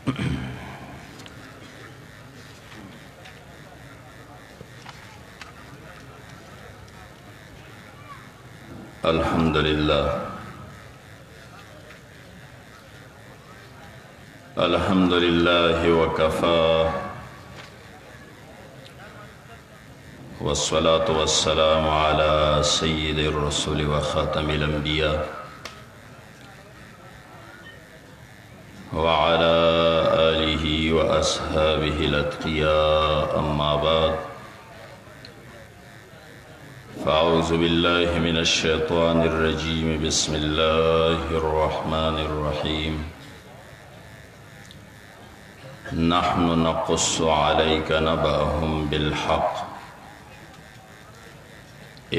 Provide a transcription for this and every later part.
अल्हम्दुलिल्लाह वकफ़ा वस्सलातु वस्सलामु अला सय्यिदिर रसूल व ख़ातमिल अंबिया व अला आलिहि व अस्हाबिहिल अत्क़िया अम्मा बाद फ़अऊज़ु बिल्लाहि मिनश शैतानिर रजीम बिस्मिल्लाहिर रहमानिर रहीम नहनु नक़ुस्सु अलैका नबअहुम बिलहक़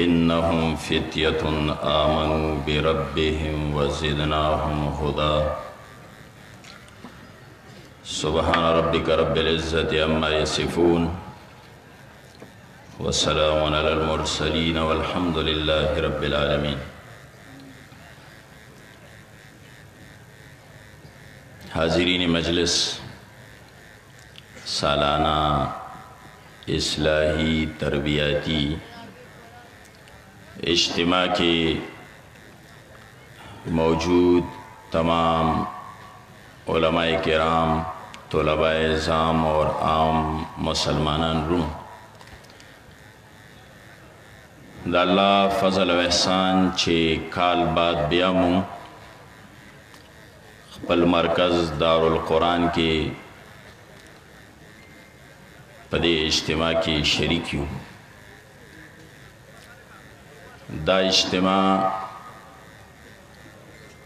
इन्नहुम फ़ित्यतुन आमनू बिरब्बिहिम वज़िदनाहुम हुदा सुब्हान रब्बिका रब्बिल इज़्ज़ति अम्मा यसिफ़ून वस्सलामुन अलल मुरसलीन वल्हम्दुलिल्लाहि रब्बिल आलमीन। हाज़िरीन मजलिस, सालाना इस्लाही तरबियाती इज्तिमा के मौजूद तमाम उलमाए किराम, तुलबाए इज़ाम और आम मुसलमानान रूम, द अल्लाह फ़ज़ल व एहसान चे काल बाद बिया मूँ खपल मरकज़ दारुल क़ुरान के पदे इज्तिमा की शरीकियों। दा इज्तिमा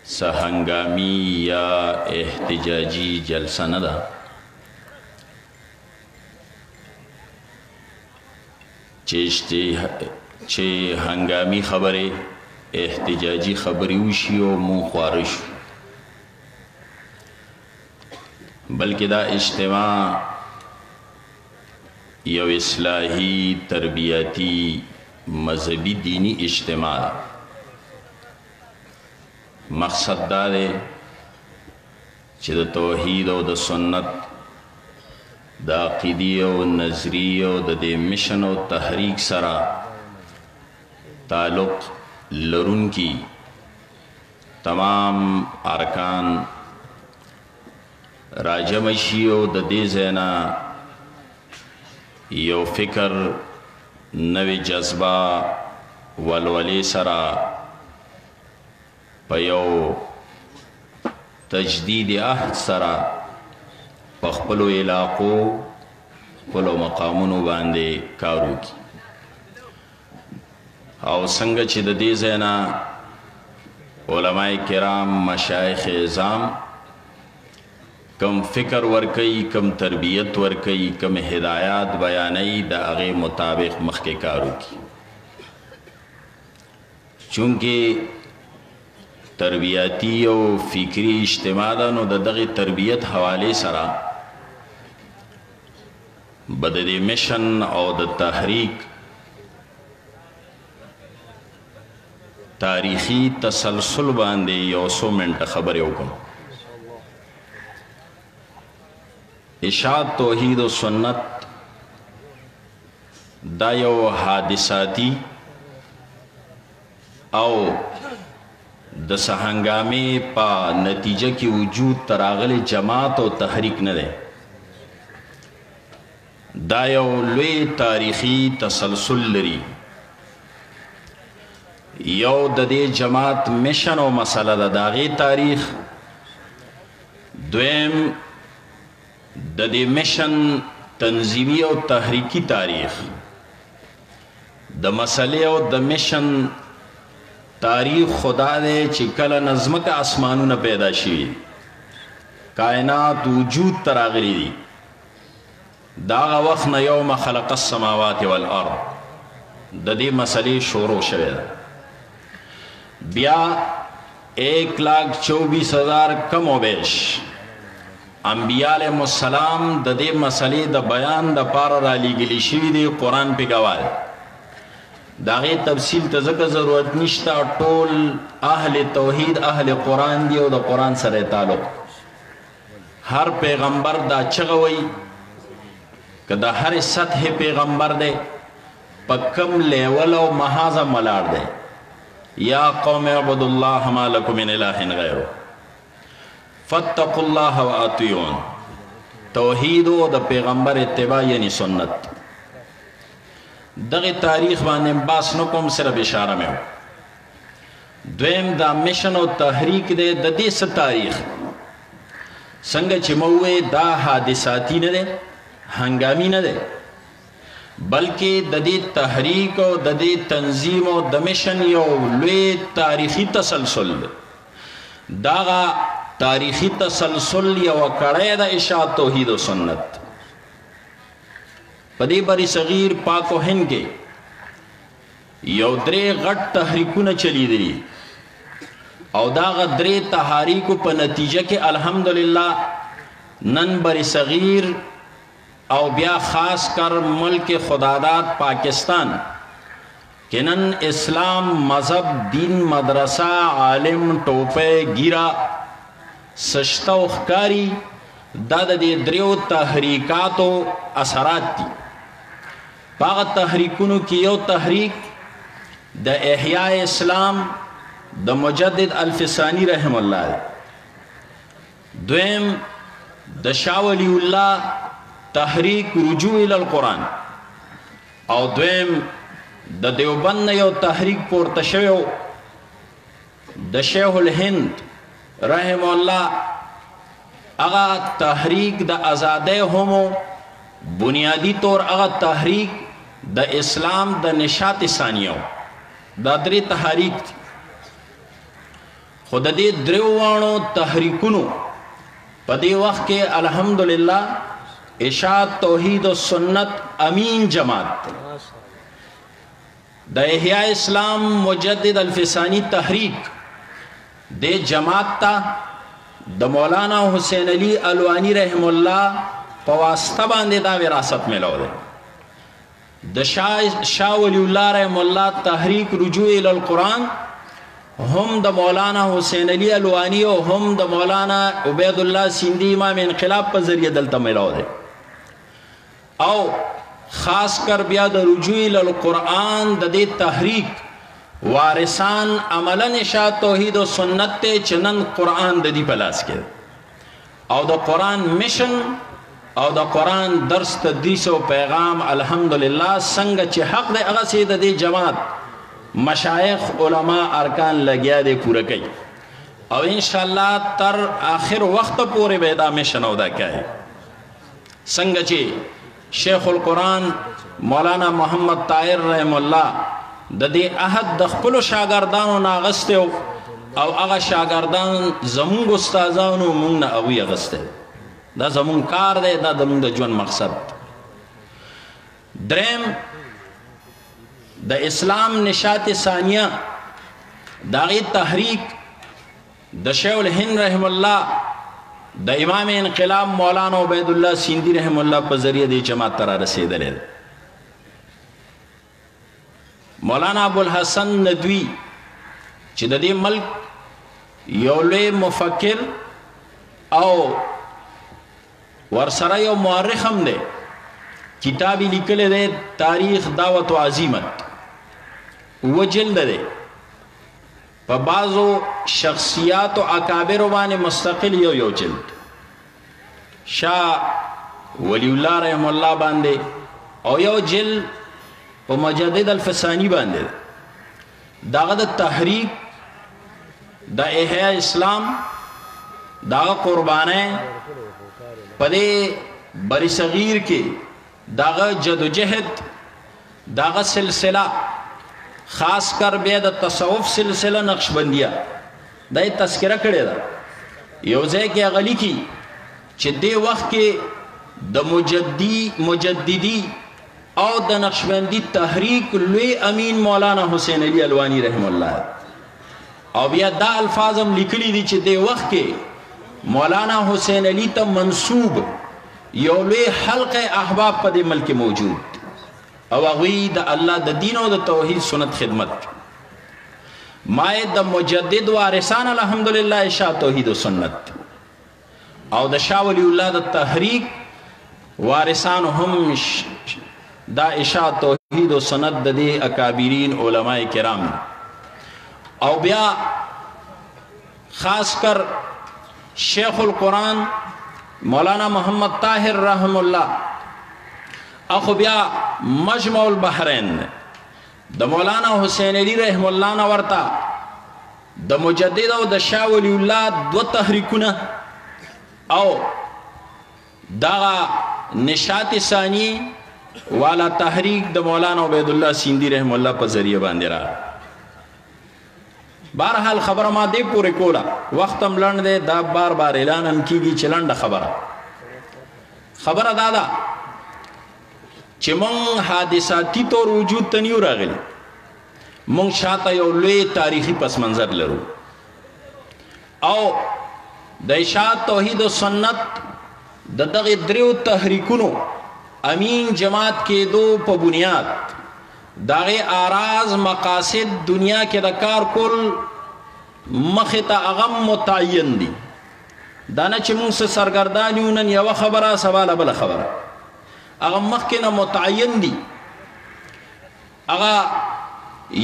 सहंगामी या एहतिजाजी जलसा न दा, चे हंगामी खबरें एहतिजाजी खबरी उशी और मुँह ख्वारिश, बल्कि दा इज्तिमा यव इस्लाही तरबियाती मजहबी दीनी इज्तिमा। मकसद दा दे च द तौहीद और द सुन्नत, द अक़ीदी और नज़री और द मिशन और तहरीक सरा ताल्लुक़ लरुन की तमाम अरकान राजमशी और द दे ज़ैना यो फ़िक्र नवी जज्बा वलवले सरा पयो तजदीद आहद सरा पखपलो इलाक़ो पलो मकामुनो बांदे कारू की और संग च द दे ज़ैना उलमाए किराम मशाइख़ इज़ाम कम फ़िक्र वर्कई, कम तरबियत वर्कई, कम हिदायत बयानई द आगे मुताबिक मख़के कारू की। चूँकि तरबियाती और फ़िक्री इज्तिमा दा नो द दग़े तरबियत हवाले सरा बददे मिशन और द तहरीक तारीख़ी तसलसल बांदे यो 100 मिनट खबर हुकुम इशात तौहीद व सुन्नत दायो हादिसाती और दस हंगामे पा नतीजा की वजूद तरागल जमात और तहरीक न दे दायो लुए तारीख़ी तसलसल लरी। यो ददे जमात मिशन और मसला दागे तारीख़, द्वेम ददे मिशन तंजीमी और तहरीकी तारीख़, द मसले और द मिशन तारीख़ खुदा दे चिकल नज़्म का आसमानों न पैदा शी कायनात वजूद तरागली दी दागा वक्त न यौम खलक़स समावाति वल अर्द ददे मसले शोरो शवेद बिया 1,24,000 कम वेश अंबिया अलैहिस्सलाम ददे मसले द बयान द पार राली गिली शिवी दे कुरान पे गवाल दागे तफसील तज़क ज़रूरत निश्ता। टोल अहल तौहीद अहल कुरान दी और द कुरान सरे ताल्लुक़ هر پیغمبر دا چغوي که دا هر سطح پیغمبر دے پا کم لیول و محاذا ملار دے یا قوم عبد اللہ ما لکم من الہ غیرو فاتقوا اللہ و اطیعون توحید و دا پیغمبر اتباع یعنی سنت دغی تاریخ باندې باس نکم صرف اشاره میں ہو دویم دا مشن و تحریک دے دا دیس تاریخ سنگ چموے دا حادثاتی نہ دے ہنگامی نہ دے بلکہ دا دی تحریک و دا دی تنظیم و دا مشن یو لوی تاریخی تسلسل دے داغا تاریخی تسلسل یو کڑے دا اشاعت توحید و سنت پدی بری صغیر پاک و ہند کے یو درے غٹ تحریکون چلی دی او دا غدرے تحریکو پا نتیجہ کے الحمدللہ نن بری صغیر او بیا خاص کر ملک خداداد پاکستان کہ نن اسلام مذہب دین مدرسہ عالم ٹوپے گیرا سشتہ اخکاری دا دی دریو تحریکاتو اثرات دی پاغ تحریکونو کی یو تحریک دا احیاء اسلام دا مجدد الفسانی رحم اللہ دویم دا شاہ ولی اللہ تحریک رجوع الالقرآن او دویم دا دیوبند یو تحریک پورتشویو دا شیخ الہند رحم اللہ اغا تحریک دا ازادے ہومو بنیادی طور اغا تحریک دا اسلام دا نشاط ثانیو دا دری تحریک تھی خود دے دریوانو تحریکونو پا دے وقت کے الحمدللہ اشاعت توحید و سنت امین جماعت دا احیاء اسلام مجدد الفسانی تحریک دے جماعت تا دا مولانا حسین علی الوانی رحم اللہ پواسطہ باندے دا وراثت میں لو دے دا شاہ ولی اللہ رحم اللہ تحریک رجوع الالقرآن ہم دا مولانا حسین علی الوانی و ہم دا مولانا عبید اللہ سندھی امام انقلاب پر ذریعہ دلتا میں لو دے او خاص کر بیا دا رجوع الالقرآن دا دے تحریک وارثان عملا اشاعت توحید و سنت تے چنن قرآن دا دی پلاس کے او دا قرآن مشن او دا قرآن درس تدریس و پیغام الحمدللہ سنگ چی حق دے اغا سی دا دی جماعت مشایخ علماء ارکان لگیا دے پورا کئی او انشاءاللہ تر آخر وقت پورے بیدا مشن او دا کیا ہے سنگ چی شیخ القرآن مولانا محمد طاہر رحم اللہ دا دے احد دخپلو شاگردانو ناغستے ہو او اغا شاگردان زمونگ استازانو مونگ نا اوی اغستے دا زمون کار دے دا زمون دا جون مقصد درم دا اسلام نشاط ثانیہ دا غی تحریک دا شیخ الہند رحم اللہ دا امام انقلاب مولانا عبید اللہ سندھی رحم اللہ پر ذریعہ دی جماعت ترہ رسید لے مولانا ابو الحسن ندوی چی دا دی ملک یولے مفکر او ورسرہ یو معرخ ہم دے کتابی لکلے دے تاریخ دعوت و عظیمت وہ جلد دے پا بعضو شخصیات و اکابر وانے مستقل یو جلد شاہ ولی اللہ رحم اللہ باندے او یو جلد پا مجدد الفسانی باندے داغا دا تحریک دا احیاء اسلام داغا قربانے پدے بری صغیر کے داغا جد و جہد داغا سلسلہ خاص کر بے دا تصوف سلسلہ نقشبندیہ دا یہ تذکرہ کرے دا یوزے کے اغلی کی چھ دے وقت کے دا مجددی او دا نقشبندی تحریک لوی امین مولانا حسین علی الوانی رحم اللہ او بیا دا الفاظم لکلی دی چھ دے وقت کے مولانا حسین علی تا منصوب یولوی حلق احباب پا دے ملک موجود او اغوی دا اللہ دا دین و دا توحید سنت خدمت مائے دا مجدد وارثان الحمدللہ اشاعت توحید و سنت او د شاه ولی الله د تحریک وارثان هم دا اشاعت توحید و سنت د دې اکابرین علماء کرام او بیا خاص کر شیخ القرآن مولانا محمد طاهر رحم الله اخو بیا مجمع البحرین د مولانا حسین علی رحم الله نه ورته د مجدد او د شاه ولی الله دو تحریکونه او دغه نشاط ثانی والا تحریک د مولانا عبید الله سیندی رحم الله په ذریعہ باندې را بهرحال خبره ما دې پورې کوله وخت هم لنډ دی دا بار بار اعلان هم کیږي چې لنډه خبره دا ده چې مونږ حادثاتي طور وجود ته نیو راغلي مونږ شاته یو لوی تاریخي پس منظر لرو او د اشاعت توحید و سنت د دغه دریو تحریکونو امین جماعت کېدو په بنیاد داغه آراز مقاصد دنیا کې د کار کول مخې ته هغه متعین دي دا نه چې موږ سرګردان یو نن یوه خبره سبا بله خبره هغه مخکې نه متعین دي هغه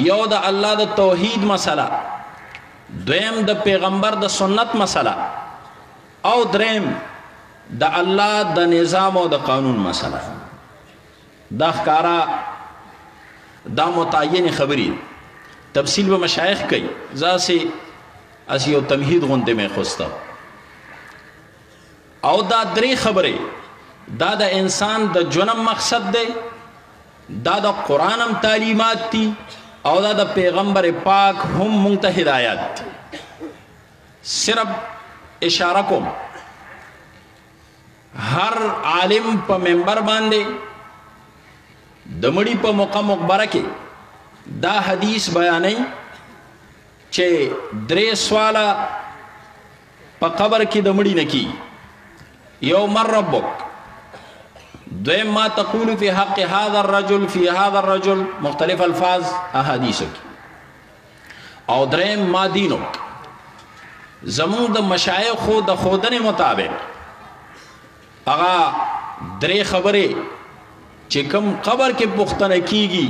یو د الله د توحید مسله دویم د پیغمبر د سنت مسله او دریم د الله د نظام او د قانون مسله دا ښکارا دا متعین خبری تفصیل به مشایخ کوي ځاسې اس یو تمهید غونډه مې خوسته او دا درې خبرې دا د انسان د جنم مقصد دی دا د قرآن هم تعلیمات دي او دا د پیغمبر پاک هم مونږ ته هدایات دي صرف اشاره کوم هر عالم په منبر باندې د مړي په موقع مقبره کې دا حدیث بیانوي چې درې سواله په قبر کې د مړي نه کی یو من ربک دویم ما تقول فی حق هذا الرجل فی هذا الرجل مختلف الفاظ احادیث کی او دریم ما دینک زمون د مشایخ د خودنه مطابق هغه درې خبرې چې کوم قبر کې پوښتنه کیږي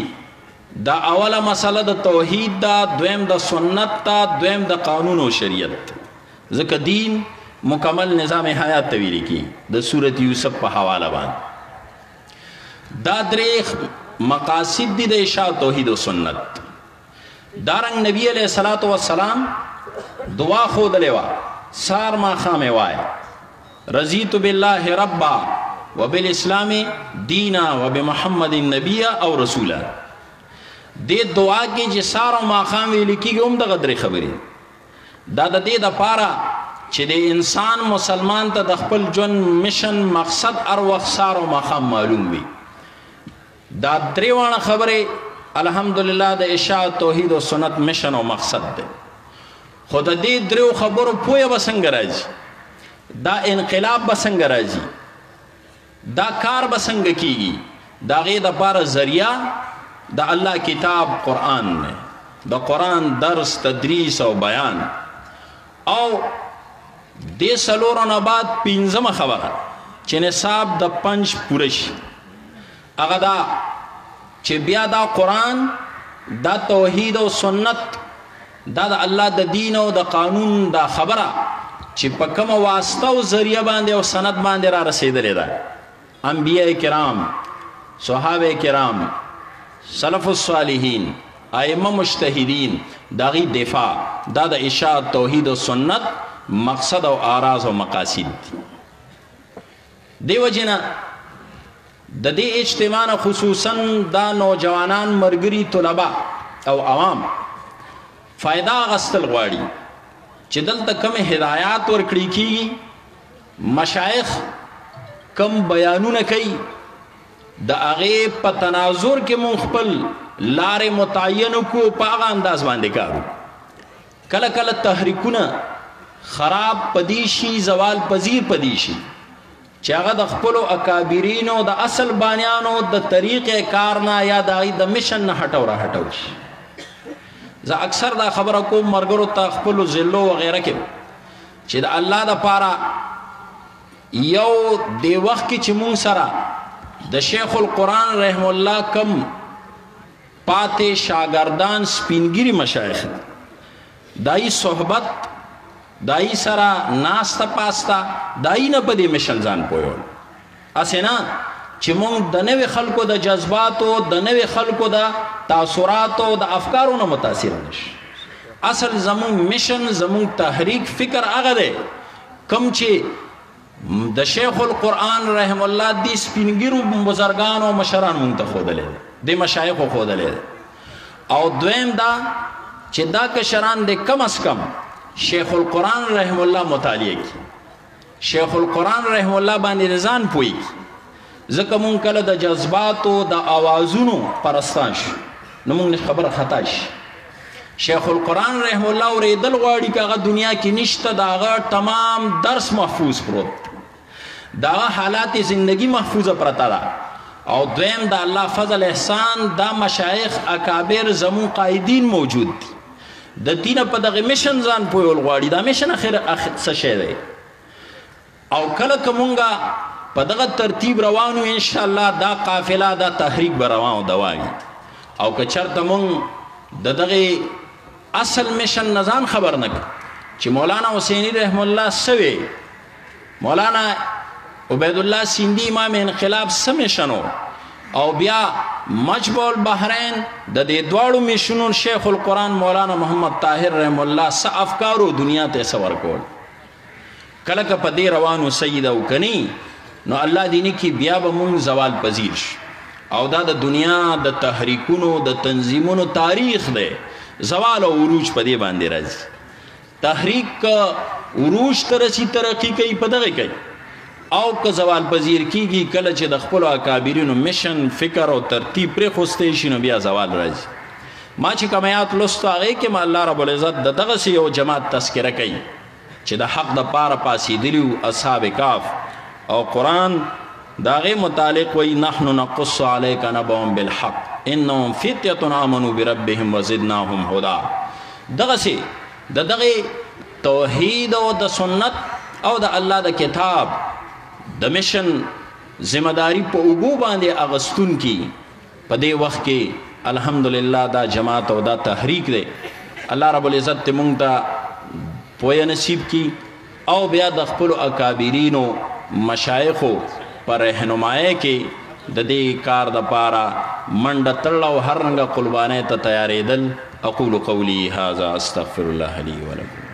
دا اوله مسله د توحید دا دویم د سنت دا دویم د قانون او شریعت ځکه دین مکمل نظام حیات ته ویل کی د سورۃ یوسف په حواله باندې دا درې مقاصد دي د اشاعت توحید او سنت دارنګ نبی علیہ الصلوۃ والسلام دعا خودلې وا سار ما خامه وای رضیت بالله ربا وبالاسلام دینا وبمحمد النبی او رسولا دې دعا کې چې سار ما خام ویل کیږي هم د غدري خبرې دا د دې د پاره چې د انسان مسلمان ته د خپل ژوند مشن مقصد ار وخت سار ما خام معلوم وي دا درې وانه خبرې الحمدلله د اشاعت توحید او سنت مشن او مقصد ده خو د دې درو خبرو پوهه به څنګه راځي دا انقلاب به څنګه راځي دا کار به څنګه کیږي دا غي د پاره ذریعہ د الله کتاب قرآن نه د قرآن درس تدریس او بیان او د سلورو نه بعد پنځمه خبره چې نصاب د 5 پوره شي هغه دا چې بیا دا قرآن دا توحید او سنت دا د الله د دین او د قانون دا خبره چې په کومه واسطه او ذریعہ باندې او سند باندې را رسیدلې ده انبیاء کرام صحابه کرام سلف الصالحین ائمه مجتهدین داغي دفاع دا د اشاعت توحید او سنت مقصد او آراز او مقاصد دیو جنا د دې اجتماع خصوصا دا نوجوانان مرګري طلبه او عوام فائدہ غستل غواړي چې دلته کوم هدایات ورکړي کیږي مشایخ کم بیانونه کوي د هغه په تناظر کې مون خپل لارې متعین کو په هغه انداز باندې کارو کله کله تحریکونه خراب پدیشي زوال پذیر پدیشي چې هغه د خپل اکابرینو د اصل بانیانو د طریقې کارنا یا د مشن نه هټو را هټو شي زه اکثر دا خبره کوم مرګرو ته خپل ذلو و غیره کې چې د الله د پاره یو دی وخت کې چې مونږ سره د شیخ القرآن رحم الله کم پاتې شاگردان سپینګری مشایخ دای صحبت دای سره ناسته پاسته دای نه په دې مشن ځان پویول اسنه چې مونږ د نوې خلکو د جذباتو د نوې خلکو د تاثراتو د افکارو نه متاثر نشي اصل زمون مشن زمون تحریک فکر هغه دی کم چې د شیخ القرآن رحم الله دی سپینګرو بزرگان او مشران مونږ ته ښودلی دی مشایخ ښودلی دی او دویم دا چې دا کشران دی کم از کم شیخ القرآن رحم الله مطالعه کی شیخ القرآن رحم الله باندې رضان پوي ځکه مونږ کله د جذباتو د آوازونو پرستان شو نو مونږ خبره خطا شي شیخ القرآن رحم الله اوریدل غواړي که هغه دنیا کې نشته د هغه تمام درس محفوظ پروت د هغه حالات زندگی محفوظه پرته ده او دویم د الله فضل احسان دا مشایخ اکابر زمون قائدین موجود دي د دینه په دغه مشن ځان پویول غواړي دا مشن اخر څه شی دی او کله که مونږه په دغه ترتیب روانو ان شاء الله دا قافله دا تحریک به روانو دوایي او که چرته مونږ د دغه اصل مشن نزان خبر نک چې مولانا حسینی رحم الله سوي مولانا عبید الله سیندی امام انقلاب سمشنو او بیا مجمع البحرین د دې دواړو مشنو شیخ القرآن مولانا محمد طاهر رحم الله س افکارو دنیا ته سور کول کله که په دې روانو سید او کني نو الله دیني کې بیا به مونږ زوال پذیر شو او دا د دنیا د تحریکونو د تنظیمونو تاریخ دی زوال او عروج په دې باندې راځي تحریک عروج ترسي ترقی کوي په دغه کوي او که زوال پذیر کیږي کله چې د خپل اکابرینو مشن فکر او ترتیب پرې خوسته شي نو بیا زوال راځي ما چې کمیات لستو هغه کې ما الله رب العزت دغه یو جماعت تذکره کوي چې د حق د پاره پاسېدلی اصحاب کاف او قرآن داغه متعلق وی نحن نقص عليك نبأهم بالحق انهم فتية آمنوا بربهم وزدناهم هدى دغه توحید او د سنت او د الله د کتاب د مشن ذمہ داری په اوګو باندې اغستون کی په دې وخت کې الحمدلله دا جماعت او دا تحریک دی الله رب العزت مونږ ته پوهه نصیب کی او بیا د خپل اکابرینو مشایخو پر رهنمایي کې د دې کار د پاره منډه تړل او هر رنګه قربانۍ ته تیارېدل اقول قولي هذا استغفر الله لي ولكم